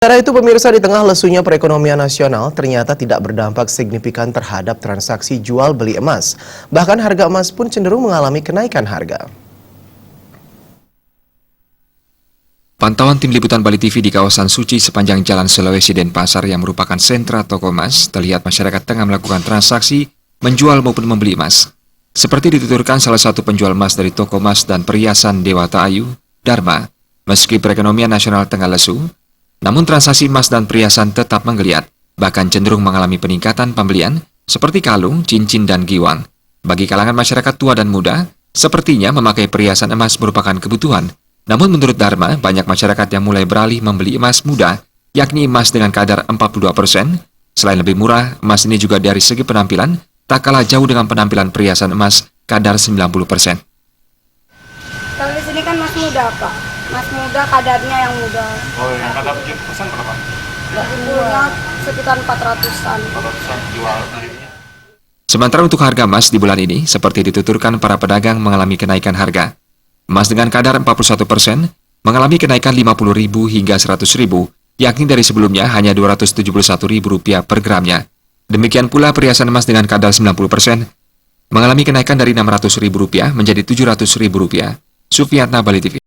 Sementara itu pemirsa, di tengah lesunya perekonomian nasional ternyata tidak berdampak signifikan terhadap transaksi jual beli emas. Bahkan harga emas pun cenderung mengalami kenaikan harga. Pantauan tim liputan Bali TV di kawasan Suci sepanjang Jalan Sulawesi Denpasar yang merupakan sentra toko emas, terlihat masyarakat tengah melakukan transaksi menjual maupun membeli emas. Seperti dituturkan salah satu penjual emas dari toko emas dan perhiasan Dewata Ayu, Dharma, meski perekonomian nasional tengah lesu, namun transaksi emas dan perhiasan tetap menggeliat, bahkan cenderung mengalami peningkatan pembelian seperti kalung, cincin, dan giwang. Bagi kalangan masyarakat tua dan muda, sepertinya memakai perhiasan emas merupakan kebutuhan. Namun menurut Dharma, banyak masyarakat yang mulai beralih membeli emas muda, yakni emas dengan kadar 42%. Selain lebih murah, emas ini juga dari segi penampilan, tak kalah jauh dengan penampilan perhiasan emas kadar 90%. Kalau di sini kan emas muda, Pak. Emas muda kadarnya yang muda. Oh, yang kadar 70% berapa? Dulunya sekitar 400-an. 400-an jual sendirinya. Sementara untuk harga emas di bulan ini, seperti dituturkan para pedagang mengalami kenaikan harga. Emas dengan kadar 41% mengalami kenaikan Rp50.000 hingga Rp100.000, yakni dari sebelumnya hanya Rp271.000 per gramnya. Demikian pula perhiasan emas dengan kadar 90% mengalami kenaikan dari Rp600.000 menjadi Rp700.000. Sufiatna, Bali TV.